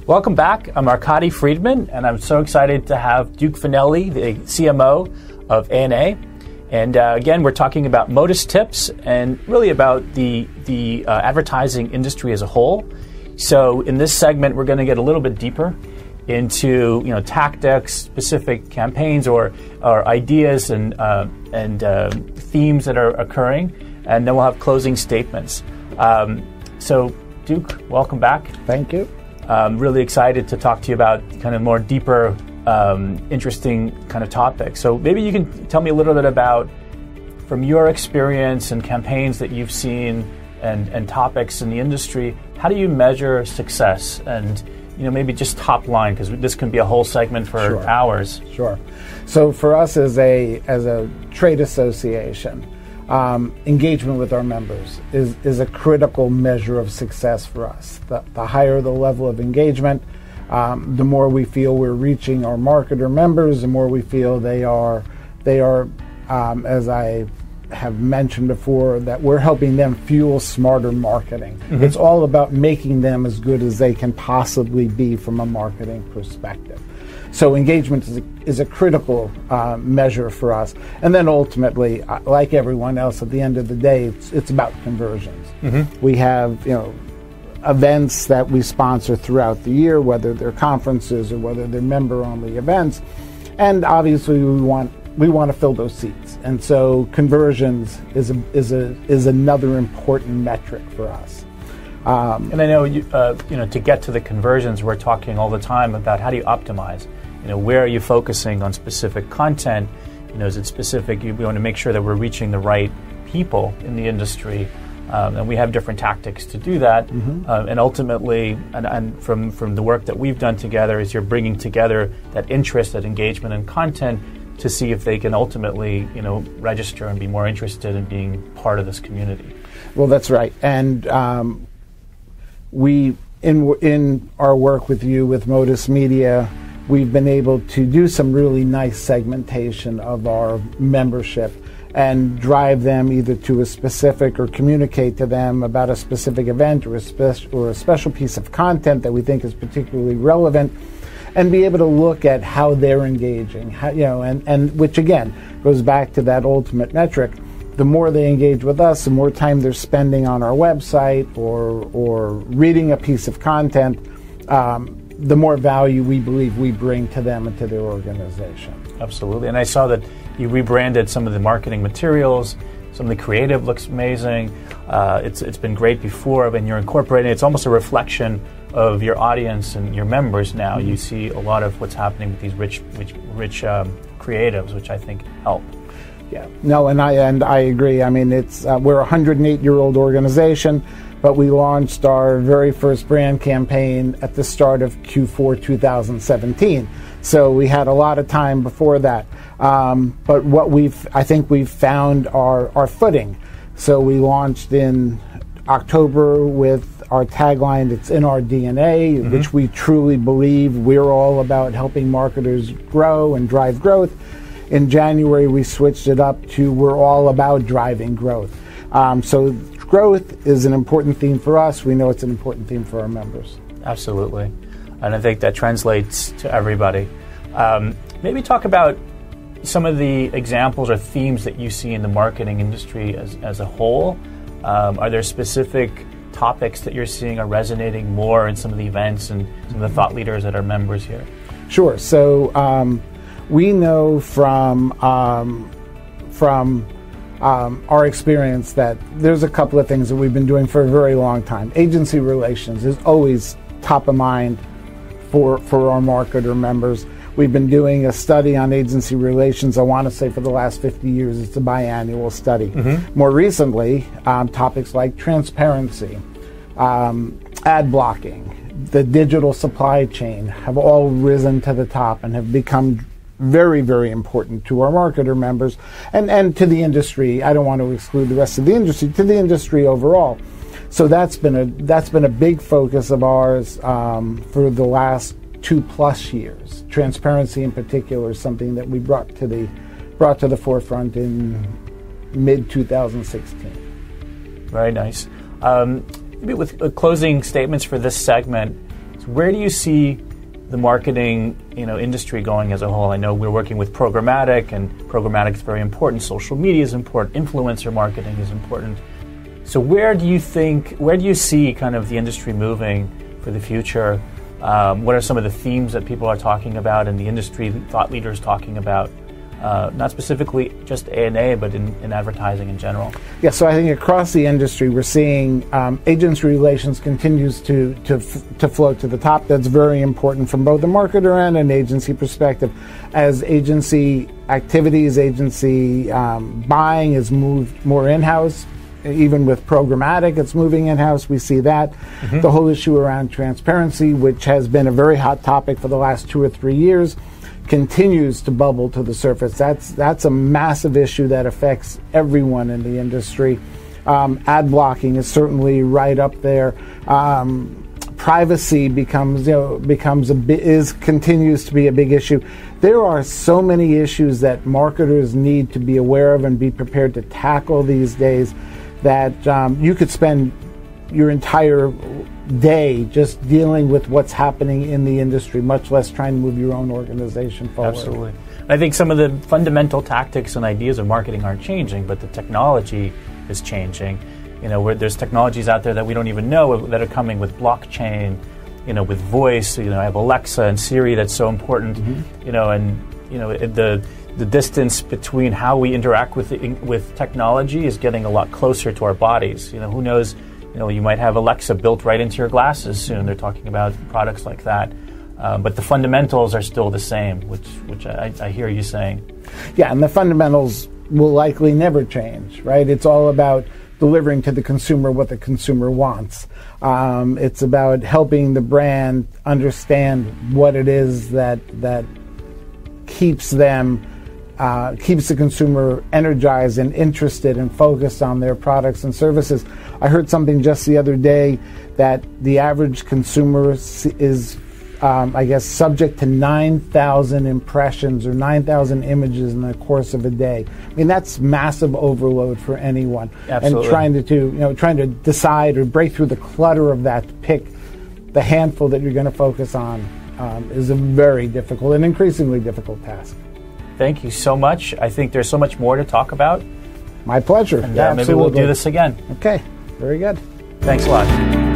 Welcome back. I'm Arkady Friedman, and I'm so excited to have Duke Fanelli, the CMO of ANA. And again, we're talking about Motus tips and really about the advertising industry as a whole. So in this segment, we're going to get a little bit deeper into tactics, specific campaigns, or ideas and themes that are occurring, and then we'll have closing statements. So Duke, welcome back. Thank you. Really excited to talk to you about kind of more deeper, interesting kind of topics. So maybe you can tell me a little bit about, from your experience and campaigns that you've seen and topics in the industry, how do you measure success? And maybe just top line, because this can be a whole segment for hours. Sure. So for us as a trade association, engagement with our members is a critical measure of success for us. The higher the level of engagement, the more we feel we're reaching our marketer members, the more we feel they are, as I have mentioned before, that we're helping them fuel smarter marketing. Mm-hmm. It's all about making them as good as they can possibly be from a marketing perspective. So engagement is a critical measure for us. And then ultimately, like everyone else, at the end of the day, it's about conversions. Mm-hmm. We have events that we sponsor throughout the year, whether they're conferences or whether they're member-only events. And obviously, we want to fill those seats. And so conversions is another important metric for us. And I know to get to the conversions, we're talking all the time about how do you optimize. Where are you focusing on specific content? Is it specific? We want to make sure that we're reaching the right people in the industry, and we have different tactics to do that. Mm-hmm. And ultimately, and from the work that we've done together, is you're bringing together that interest, that engagement, and content to see if they can ultimately, register and be more interested in being part of this community. Well, that's right, and we in our work with you with Motus Media, we've been able to do some really nice segmentation of our membership and drive them either to a specific or communicate to them about a specific event or a special piece of content that we think is particularly relevant, and be able to look at how they're engaging, and which again goes back to that ultimate metric. The more they engage with us, the more time they're spending on our website or reading a piece of content, the more value we believe we bring to them and to their organization. Absolutely. And I saw that you rebranded some of the marketing materials. Some of the creative looks amazing. It's been great before, but you're incorporating. It's almost a reflection of your audience and your members now. Mm-hmm. You see a lot of what's happening with these rich creatives, which I think help. Yeah. No, and I agree. I mean, it's we're a 108-year-old organization, but we launched our very first brand campaign at the start of Q4 2017. So we had a lot of time before that. But I think we've found our footing. So we launched in October with our tagline, "It's in our DNA," mm-hmm. which we truly believe we're all about helping marketers grow and drive growth. In January, we switched it up to "We're all about driving growth." So growth is an important theme for us. We know it's an important theme for our members. Absolutely. And I think that translates to everybody. Maybe talk about some of the examples or themes that you see in the marketing industry as a whole. Are there specific topics that you're seeing are resonating more in some of the events and some of the thought leaders that are members here? Sure. So we know from our experience that there's a couple of things that we've been doing for a very long time. Agency relations is always top of mind for our marketer members. We've been doing a study on agency relations, I want to say for the last 50 years. It's a biannual study. Mm-hmm. More recently, topics like transparency, ad blocking, the digital supply chain have all risen to the top and have become very, very important to our marketer members and to the industry. I don't want to exclude the rest of the industry, to the industry overall. So that's been a big focus of ours for the last 2+ years. Transparency in particular is something that we brought to the forefront in mid-2016. Very nice. Maybe with closing statements for this segment, so Where do you see the marketing industry going as a whole? I know we're working with programmatic, and programmatic is very important. Social media is important. Influencer marketing is important. So where do you see kind of the industry moving for the future? What are some of the themes that people are talking about and the industry thought leaders talking about? Not specifically just A&A, but in advertising in general. Yeah, so I think across the industry, we're seeing agency relations continues to float to the top. That's very important from both the marketer and an agency perspective. As agency activities, agency buying is moved more in-house, even with programmatic, it's moving in-house. We see that. Mm-hmm. The whole issue around transparency, which has been a very hot topic for the last 2 or 3 years, continues to bubble to the surface. That's a massive issue that affects everyone in the industry. Ad blocking is certainly right up there. Privacy continues to be a big issue. There are so many issues that marketers need to be aware of and be prepared to tackle these days that you could spend your entire day just dealing with what's happening in the industry, much less trying to move your own organization forward. Absolutely. I think some of the fundamental tactics and ideas of marketing aren't changing, but the technology is changing. Where there's technologies out there that we don't even know that are coming with blockchain, with voice. I have Alexa and Siri that's so important. Mm-hmm. The distance between how we interact with technology is getting a lot closer to our bodies. Who knows? You might have Alexa built right into your glasses soon. They're talking about products like that. But the fundamentals are still the same, which I hear you saying. Yeah, and the fundamentals will likely never change, right? It's all about delivering to the consumer what the consumer wants. It's about helping the brand understand what it is that keeps the consumer energized and interested and focused on their products and services. I heard something just the other day that the average consumer is, subject to 9,000 impressions or 9,000 images in the course of a day. I mean, that's massive overload for anyone. Absolutely. And trying to decide or break through the clutter of that to pick the handful that you're going to focus on is a very difficult and increasingly difficult task. Thank you so much. I think there's so much more to talk about. My pleasure. And maybe we'll do this again. Okay. Very good. Thanks a lot.